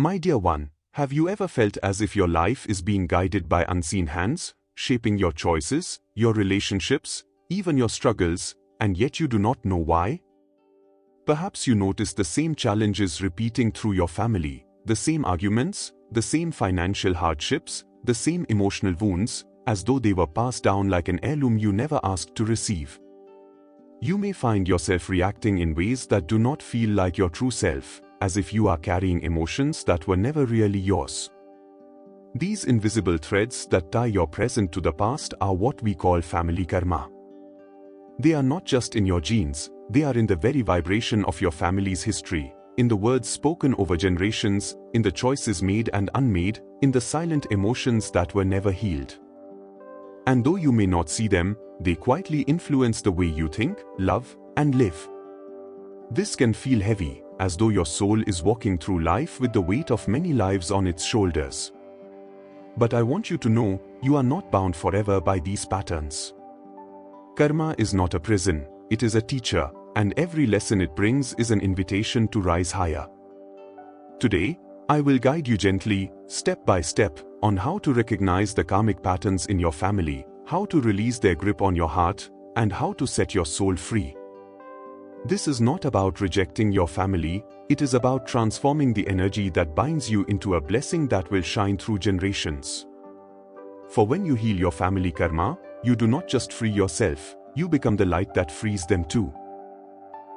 My dear one, have you ever felt as if your life is being guided by unseen hands, shaping your choices, your relationships, even your struggles, and yet you do not know why? Perhaps you notice the same challenges repeating through your family, the same arguments, the same financial hardships, the same emotional wounds, as though they were passed down like an heirloom you never asked to receive. You may find yourself reacting in ways that do not feel like your true self, as if you are carrying emotions that were never really yours. These invisible threads that tie your present to the past are what we call family karma. They are not just in your genes, they are in the very vibration of your family's history, in the words spoken over generations, in the choices made and unmade, in the silent emotions that were never healed. And though you may not see them, they quietly influence the way you think, love, and live. This can feel heavy, as though your soul is walking through life with the weight of many lives on its shoulders. But I want you to know, you are not bound forever by these patterns. Karma is not a prison, it is a teacher, and every lesson it brings is an invitation to rise higher. Today, I will guide you gently, step by step, on how to recognize the karmic patterns in your family, how to release their grip on your heart, and how to set your soul free. This is not about rejecting your family, it is about transforming the energy that binds you into a blessing that will shine through generations. For when you heal your family karma, you do not just free yourself, you become the light that frees them too.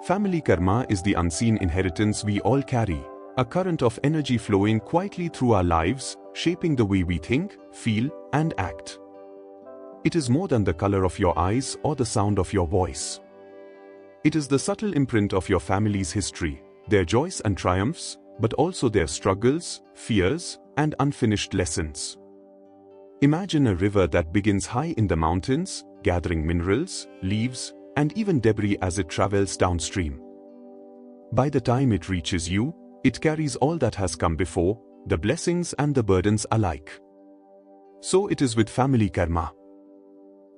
Family karma is the unseen inheritance we all carry, a current of energy flowing quietly through our lives, shaping the way we think, feel, and act. It is more than the color of your eyes or the sound of your voice. It is the subtle imprint of your family's history, their joys and triumphs, but also their struggles, fears, and unfinished lessons. Imagine a river that begins high in the mountains, gathering minerals, leaves, and even debris as it travels downstream. By the time it reaches you, it carries all that has come before, the blessings and the burdens alike. So it is with family karma.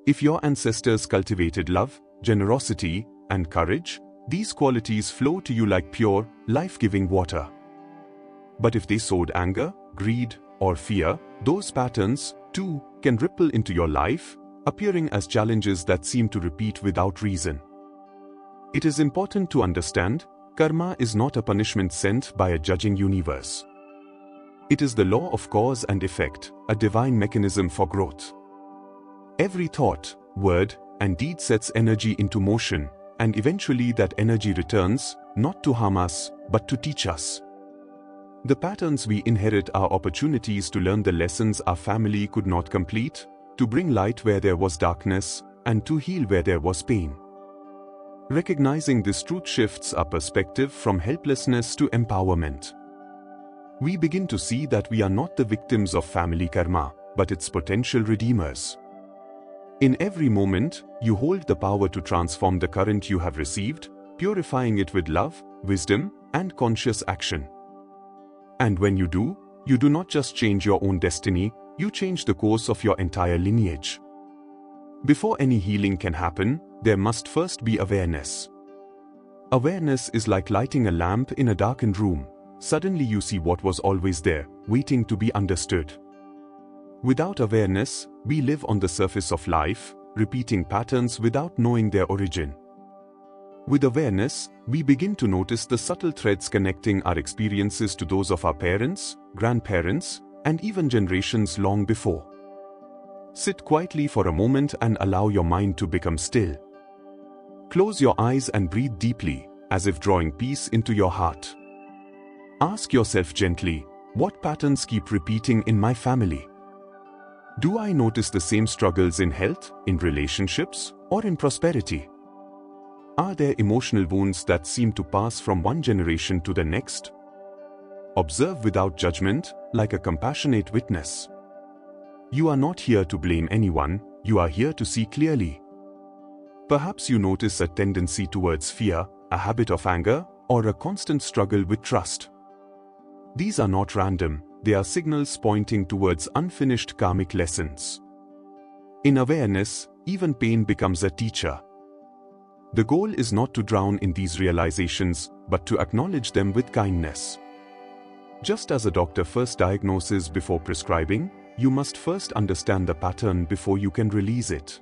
If your ancestors cultivated love, generosity, and courage, these qualities flow to you like pure, life-giving water. But if they sowed anger, greed, or fear, those patterns, too, can ripple into your life, appearing as challenges that seem to repeat without reason. It is important to understand, karma is not a punishment sent by a judging universe. It is the law of cause and effect, a divine mechanism for growth. Every thought, word, and deed sets energy into motion, and eventually that energy returns, not to harm us, but to teach us. The patterns we inherit are opportunities to learn the lessons our family could not complete, to bring light where there was darkness, and to heal where there was pain. Recognizing this truth shifts our perspective from helplessness to empowerment. We begin to see that we are not the victims of family karma, but its potential redeemers. In every moment, you hold the power to transform the current you have received, purifying it with love, wisdom, and conscious action. And when you do not just change your own destiny, you change the course of your entire lineage. Before any healing can happen, there must first be awareness. Awareness is like lighting a lamp in a darkened room. Suddenly you see what was always there, waiting to be understood. Without awareness, we live on the surface of life, repeating patterns without knowing their origin. With awareness, we begin to notice the subtle threads connecting our experiences to those of our parents, grandparents, and even generations long before. Sit quietly for a moment and allow your mind to become still. Close your eyes and breathe deeply, as if drawing peace into your heart. Ask yourself gently, what patterns keep repeating in my family? Do I notice the same struggles in health, in relationships, or in prosperity? Are there emotional wounds that seem to pass from one generation to the next? Observe without judgment, like a compassionate witness. You are not here to blame anyone, you are here to see clearly. Perhaps you notice a tendency towards fear, a habit of anger, or a constant struggle with trust. These are not random, they are signals pointing towards unfinished karmic lessons. In awareness, even pain becomes a teacher. The goal is not to drown in these realizations, but to acknowledge them with kindness. Just as a doctor first diagnoses before prescribing, you must first understand the pattern before you can release it.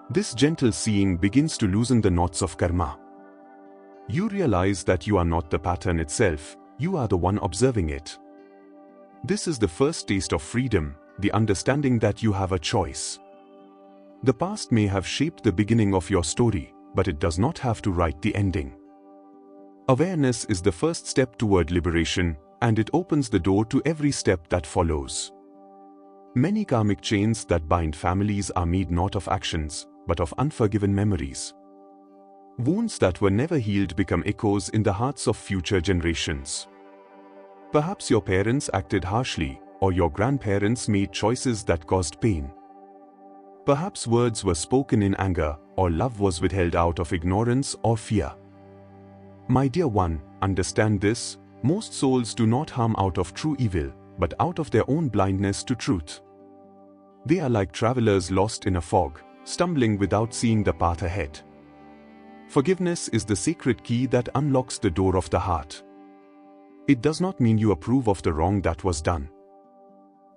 This gentle seeing begins to loosen the knots of karma. You realize that you are not the pattern itself, you are the one observing it. This is the first taste of freedom, the understanding that you have a choice. The past may have shaped the beginning of your story, but it does not have to write the ending. Awareness is the first step toward liberation, and it opens the door to every step that follows. Many karmic chains that bind families are made not of actions, but of unforgiven memories. Wounds that were never healed become echoes in the hearts of future generations. Perhaps your parents acted harshly, or your grandparents made choices that caused pain. Perhaps words were spoken in anger, or love was withheld out of ignorance or fear. My dear one, understand this: most souls do not harm out of true evil, but out of their own blindness to truth. They are like travelers lost in a fog, stumbling without seeing the path ahead. Forgiveness is the sacred key that unlocks the door of the heart. It does not mean you approve of the wrong that was done.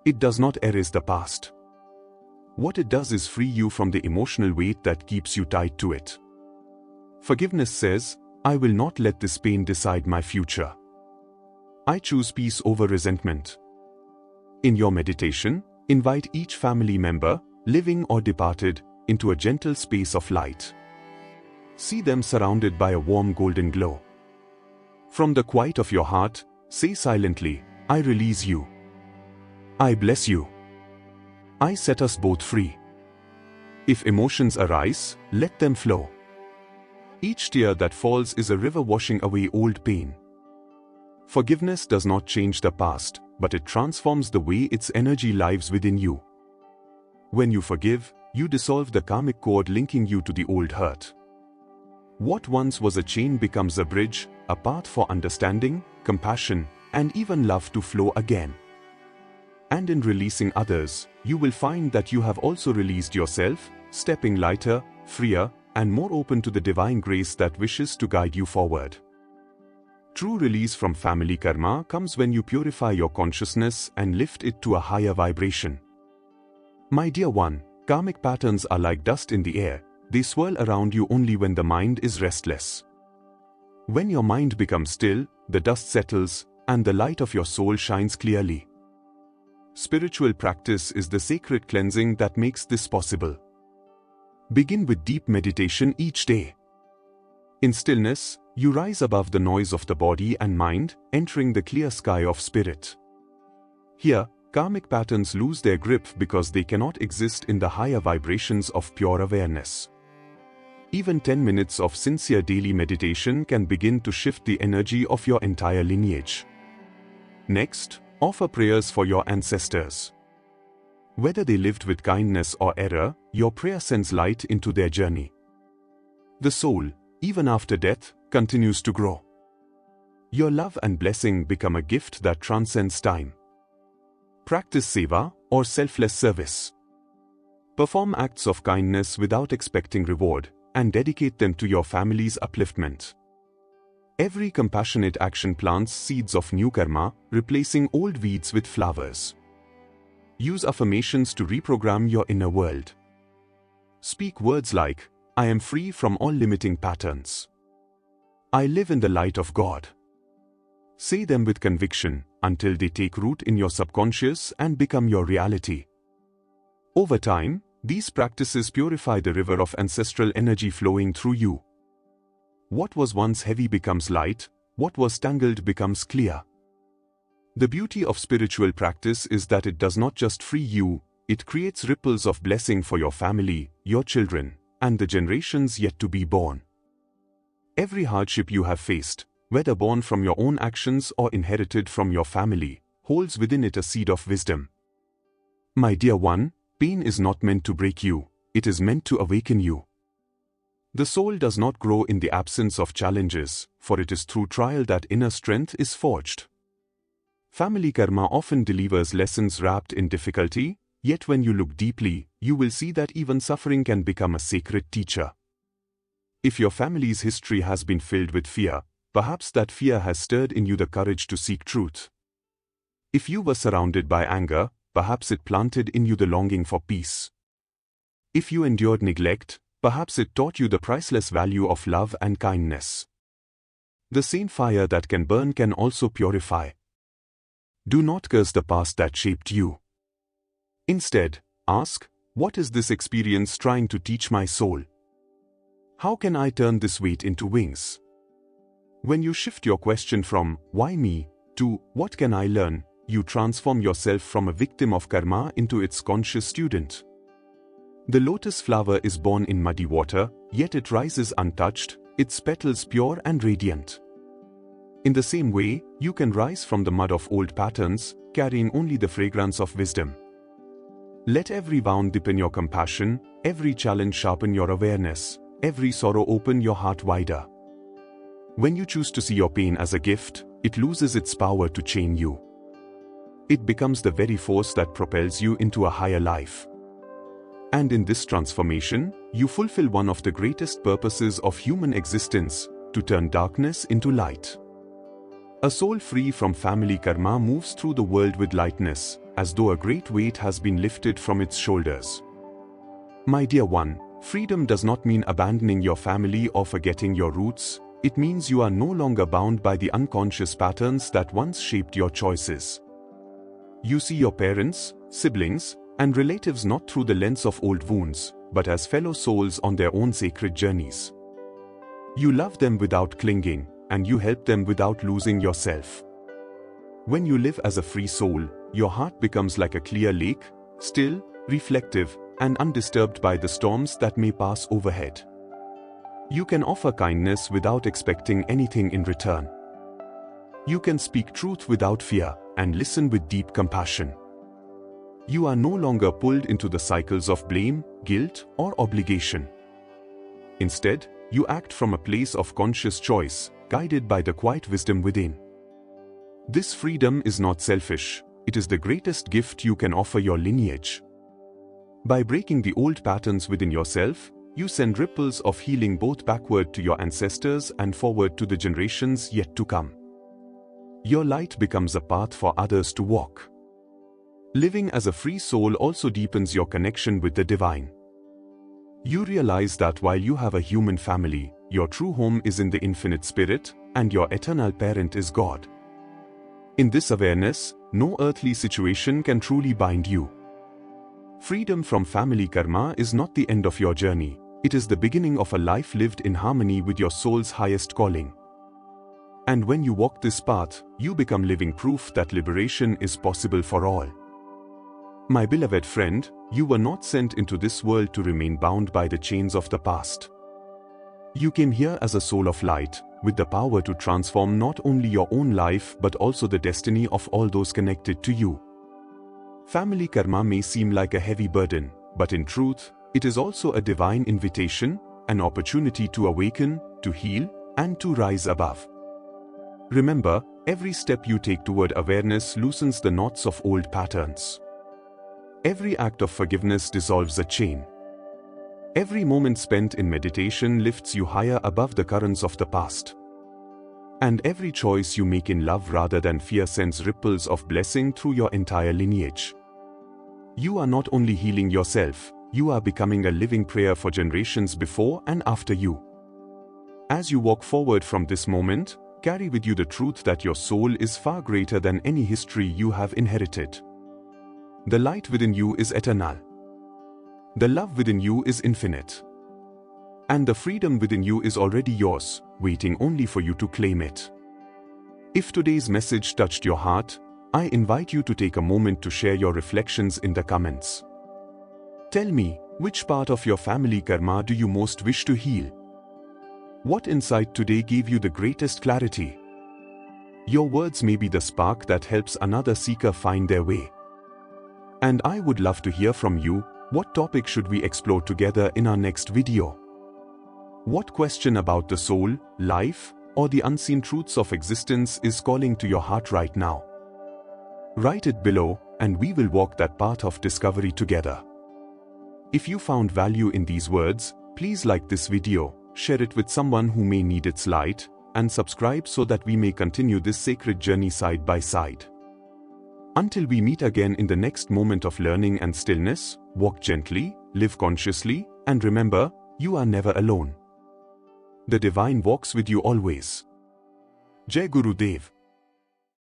It does not erase the past. What it does is free you from the emotional weight that keeps you tied to it. Forgiveness says, I will not let this pain decide my future. I choose peace over resentment. In your meditation, invite each family member, living or departed, into a gentle space of light. See them surrounded by a warm golden glow. From the quiet of your heart, say silently, I release you. I bless you. I set us both free. If emotions arise, let them flow. Each tear that falls is a river washing away old pain. Forgiveness does not change the past, but it transforms the way its energy lives within you. When you forgive, you dissolve the karmic cord linking you to the old hurt. What once was a chain becomes a bridge, a path for understanding, compassion, and even love to flow again. And in releasing others, you will find that you have also released yourself, stepping lighter, freer, and more open to the divine grace that wishes to guide you forward. True release from family karma comes when you purify your consciousness and lift it to a higher vibration. My dear one, karmic patterns are like dust in the air. They swirl around you only when the mind is restless. When your mind becomes still, the dust settles, and the light of your soul shines clearly. Spiritual practice is the sacred cleansing that makes this possible. Begin with deep meditation each day. In stillness, you rise above the noise of the body and mind, entering the clear sky of spirit. Here, karmic patterns lose their grip because they cannot exist in the higher vibrations of pure awareness. Even 10 minutes of sincere daily meditation can begin to shift the energy of your entire lineage. Next, offer prayers for your ancestors. Whether they lived with kindness or error, your prayer sends light into their journey. The soul, even after death, continues to grow. Your love and blessing become a gift that transcends time. Practice seva, or selfless service. Perform acts of kindness without expecting reward, and dedicate them to your family's upliftment. Every compassionate action plants seeds of new karma, replacing old weeds with flowers. Use affirmations to reprogram your inner world. Speak words like, I am free from all limiting patterns. I live in the light of God. Say them with conviction, until they take root in your subconscious and become your reality. Over time, these practices purify the river of ancestral energy flowing through you. What was once heavy becomes light, what was tangled becomes clear. The beauty of spiritual practice is that it does not just free you, it creates ripples of blessing for your family, your children, and the generations yet to be born. Every hardship you have faced, whether born from your own actions or inherited from your family, holds within it a seed of wisdom. My dear one, pain is not meant to break you, it is meant to awaken you. The soul does not grow in the absence of challenges, for it is through trial that inner strength is forged. Family karma often delivers lessons wrapped in difficulty, yet when you look deeply, you will see that even suffering can become a sacred teacher. If your family's history has been filled with fear, perhaps that fear has stirred in you the courage to seek truth. If you were surrounded by anger, perhaps it planted in you the longing for peace. If you endured neglect, perhaps it taught you the priceless value of love and kindness. The same fire that can burn can also purify. Do not curse the past that shaped you. Instead, ask, what is this experience trying to teach my soul? How can I turn this weight into wings? When you shift your question from, why me, to, what can I learn, you transform yourself from a victim of karma into its conscious student. The lotus flower is born in muddy water, yet it rises untouched, its petals pure and radiant. In the same way, you can rise from the mud of old patterns, carrying only the fragrance of wisdom. Let every wound deepen your compassion, every challenge sharpen your awareness, every sorrow open your heart wider. When you choose to see your pain as a gift, it loses its power to chain you. It becomes the very force that propels you into a higher life. And in this transformation, you fulfill one of the greatest purposes of human existence, to turn darkness into light. A soul free from family karma moves through the world with lightness, as though a great weight has been lifted from its shoulders. My dear one, freedom does not mean abandoning your family or forgetting your roots. It means you are no longer bound by the unconscious patterns that once shaped your choices. You see your parents, siblings, and relatives not through the lens of old wounds, but as fellow souls on their own sacred journeys. You love them without clinging, and you help them without losing yourself. When you live as a free soul, your heart becomes like a clear lake, still, reflective, and undisturbed by the storms that may pass overhead. You can offer kindness without expecting anything in return. You can speak truth without fear, and listen with deep compassion. You are no longer pulled into the cycles of blame, guilt, or obligation. Instead, you act from a place of conscious choice, guided by the quiet wisdom within. This freedom is not selfish, it is the greatest gift you can offer your lineage. By breaking the old patterns within yourself, you send ripples of healing both backward to your ancestors and forward to the generations yet to come. Your light becomes a path for others to walk. Living as a free soul also deepens your connection with the divine. You realize that while you have a human family, your true home is in the infinite spirit, and your eternal parent is God. In this awareness, no earthly situation can truly bind you. Freedom from family karma is not the end of your journey, it is the beginning of a life lived in harmony with your soul's highest calling. And when you walk this path, you become living proof that liberation is possible for all. My beloved friend, you were not sent into this world to remain bound by the chains of the past. You came here as a soul of light, with the power to transform not only your own life but also the destiny of all those connected to you. Family karma may seem like a heavy burden, but in truth, it is also a divine invitation, an opportunity to awaken, to heal, and to rise above. Remember, every step you take toward awareness loosens the knots of old patterns. Every act of forgiveness dissolves a chain. Every moment spent in meditation lifts you higher above the currents of the past. And every choice you make in love rather than fear sends ripples of blessing through your entire lineage. You are not only healing yourself, you are becoming a living prayer for generations before and after you. As you walk forward from this moment, carry with you the truth that your soul is far greater than any history you have inherited. The light within you is eternal. The love within you is infinite. And the freedom within you is already yours, waiting only for you to claim it. If today's message touched your heart, I invite you to take a moment to share your reflections in the comments. Tell me, which part of your family karma do you most wish to heal? What insight today gave you the greatest clarity? Your words may be the spark that helps another seeker find their way. And I would love to hear from you. What topic should we explore together in our next video? What question about the soul, life, or the unseen truths of existence is calling to your heart right now? Write it below, and we will walk that path of discovery together. If you found value in these words, please like this video, share it with someone who may need its light, and subscribe so that we may continue this sacred journey side by side. Until we meet again in the next moment of learning and stillness, walk gently, live consciously, and remember, you are never alone. The divine walks with you always. Jai Guru Dev.